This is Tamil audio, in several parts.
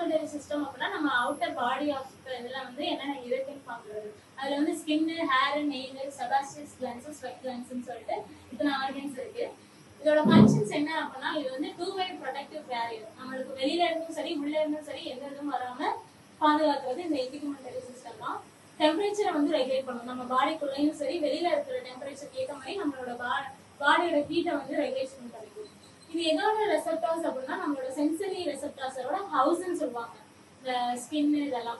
என்டிக்மெண்டரி சிஸ்டம் அப்படின்னா நம்ம அவுட்டர் பாடி ஆஃப் இதெல்லாம் வந்து என்னென்ன இருக்குன்னு பார்க்குறது. அதுல வந்து skin, hair, nail, sebaceous glands, sweat கிளான்ஸ்னு சொல்லிட்டு இத்தனை ஆர்கன்ஸ் இருக்கு. இதோட ஃபங்க்ஷன்ஸ் என்ன அப்படின்னா இது வந்து டூ வே ப்ரொடெக்டிவ் பேரியர். நம்மளுக்கு வெளியில இருந்தும் சரி உள்ள இருந்தும் சரி எந்த இதுவும் வராம பாதுகாக்கிறது இந்த என்டிக்மெண்டரி சிஸ்டம் தான். டெம்பரேச்சரை வந்து ரெகுலேட் பண்ணும். நம்ம பாடிக்குள்ளேயும் சரி வெளியில இருக்கிற டெம்பரேச்சர் ஏற்ற மாதிரி நம்மளோட பாடியோட ஹீட்டை வந்து ரெகுலேஷன் பண்ணிக்கும். இது எதோட ரெசெப்டார்ஸ் அப்படின்னா நம்மளோட சென்சரி ரெசெப்டார்ஸோட ஹவுஸ்ன்னு சொல்லுவாங்க இந்த ஸ்கின் இதெல்லாம்.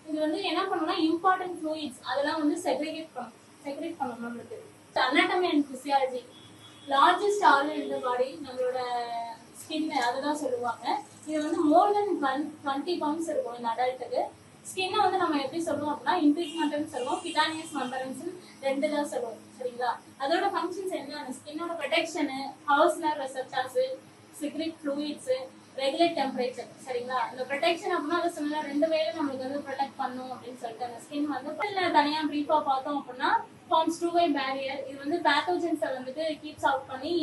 இது வந்து என்ன பண்ணும்னா இம்பார்ட்டன்ட் ஃப்ளூயிட்ஸ் அதெல்லாம் வந்து செக்ரிகேட் பண்ணும் நம்மளுக்கு. Anatomy and physiology largest organ in the body நம்மளோட ஸ்கின் அதுதான் சொல்லுவாங்க. இது வந்து மோர் தென் 20 pounds இருக்கும் இந்த அடல்ட்டுக்கு. ஸ்கின்னை வந்து நம்ம எப்படி சொல்லுவோம் அப்படின்னா இன்ட்ரிக்மெண்ட்னு சொல்லுவோம், கிட்டானியஸ் மெம்பரன்ஸ் ரெண்டு தான் சொல்லுவோம். சரிங்களா? அதோட ஃபங்க்ஷன்ஸ் என்ன? ஸ்கின்னோட ப்ரொடெக்ஷனு, ஹவுஸ்னர் ரெசெப்டார்ஸ், சிக்ரிட் ஃப்ளூயிட்ஸ், ரெகுலேட் டெம்பரேச்சர். சரிங்களா? இந்த ப்ரொடெக்ஷன் அப்படின்னா அதை சொன்னா ரெண்டு வேலை நம்மளுக்கு வந்து ப்ரொடெக்ட் பண்ணும் அப்படின்னு சொல்லிட்டு அந்த ஸ்கின் வந்து தனியாக ப்ரீஃபா பார்த்தோம் அப்படின்னா ஃபார்ம்ஸ் டூ வே பேரியர். இது வந்து பேத்தோஜன்ஸை வந்துட்டு கீப்ஸ் அவுட் பண்ணி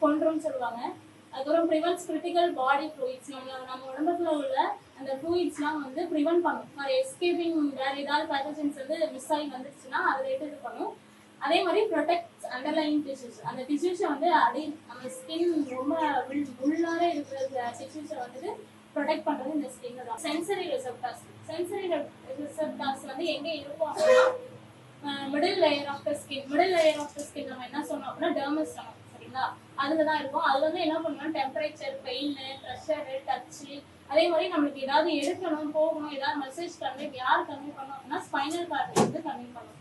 கொன்றும்னு சொல்லுவாங்க. அதுக்கப்புறம் ப்ரிவென்ட்ஸ் கிரிட்டிக்கல் பாடி ஃப்ளூயிட்ஸ். நம்ம உடம்புக்குள்ள உள்ள அந்த ஃப்ளூயிட்ஸ்லாம் வந்து ப்ரிவென்ட் பண்ணும். ஃபார் எஸ்கேப்பிங் வேற ஏதாவது பேத்தோஜன்ஸ் வந்து மிஸ் ஆகி வந்துருச்சுன்னா அதை இது பண்ணும். அதே மாதிரி ப்ரொடெக்ட் அண்டர்லைன் டிஷ்யூஸ். அந்த டிஷ்யூஸை வந்து நம்ம ஸ்கின் ரொம்ப உள்ளார இருக்கிற டிஷ்யூஸை வந்துட்டு ப்ரொடெக்ட் பண்றது இந்த ஸ்கின் தான். சென்சரி ரெசெப்டார்ஸ் வந்து எங்க இருக்கும் அப்படின்னா middle layer of the skin. Middle layer of the skin நம்ம என்ன சொன்னோம் அப்படின்னா டெர்மஸ் சொன்னோம். சரிங்களா? அதுலதான் இருக்கும். அது வந்து என்ன பண்ணுவோம் டெம்பரேச்சர், பெயின், ப்ரெஷர், டச்சு, அதே மாதிரி நம்மளுக்கு ஏதாவது எடுக்கணும் போகணும் ஏதாவது மெசேஜ் கன்வே யார் கன்வே பண்ணோம் அப்படின்னா ஸ்பைனல் கார்டு வந்து கன்வே பண்ணும்.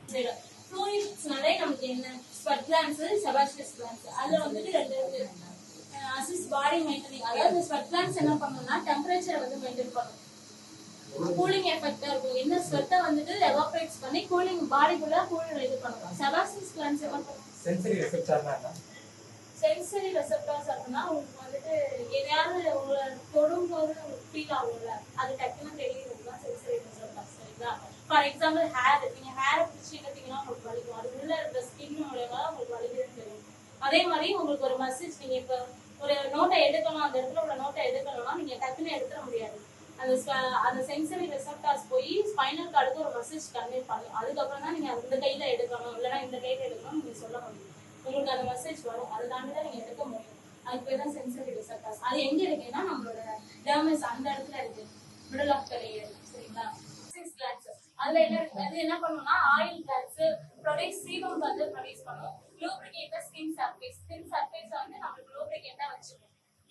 ஃப்ளூயிட்ஸ்னாலே நமக்கு என்ன ஸ்வெட் கிளான்ஸ், செபாஸ்டியஸ் கிளான்ஸ். அதுல வந்துட்டு ரெண்டு இருக்கு. அசிஸ்ட் பாடி மெயின்டெனிங். அதாவது ஸ்வெட் கிளான்ஸ் என்ன பண்ணும்னா டெம்பரேச்சரை வந்து மெயின்டைன் பண்ணும். கூலிங் எஃபெக்டா இருக்கும். என்ன ஸ்வெட்டை வந்துட்டு எவாபரேட்ஸ் பண்ணி கூலிங் பாடிக்குள்ள கூல் இது பண்ணும். செபாஸ்டியஸ் கிளான்ஸ் என்ன பண்ணும்? சென்சரி ரெசெப்டார்ஸ் அப்படின்னா உங்களுக்கு வந்துட்டு எதையாவது உங்களை தொடும்போது ஃபீல் ஆகும்ல அது டக்குன்னு தெரியும் தான் சென்சரி ரெசெப்டார்ஸ். சரிங்களா? For example hair. நீங்க ஹேரை பிடிச்சி எடுத்தீங்கன்னா உங்களுக்கு வலிக்கும். அது உள்ள இருக்கிற ஸ்கின் மூலமா உங்களுக்கு வலிக்குதுன்னு தெரியும். அதே மாதிரி உங்களுக்கு ஒரு மெசேஜ் நீங்க இப்போ ஒரு நோட்டை எடுக்கணும், அந்த இடத்துல உள்ள நோட்டை எடுக்கணும்னா நீங்க டக்குன்னு எடுத்துட முடியாது. அந்த சென்சரி ரெசெப்டார்ஸ் போய் ஸ்பைனல் கார்டுக்கு ஒரு மெசேஜ் கன்வே பண்ணும். அதுக்கப்புறம் தான் நீங்க இந்த கையில எடுக்கணும் இல்லைன்னா இந்த கையில எடுக்கணும் நீங்க சொல்ல முடியும். உங்களுக்கு அந்த மெசேஜ் வரும். அதை தாண்டி தான் நீங்க எடுக்க முடியும். அதுக்கு பேர் தான் சென்சரி ரெசெப்டார்ஸ். அது எங்க இருக்குன்னா நம்மளோட டெர்மஸ் அந்த இடத்துல இருக்கு, மிடில் ஆஃப் த லேயர். சரிங்களா? கிளான்ஸ் அதுல என்ன இருக்கு? அது என்ன பண்ணும்னா ஆயில் கிளான்ஸ் ப்ரொடியூஸ் சீபம் வந்து ப்ரொடியூஸ்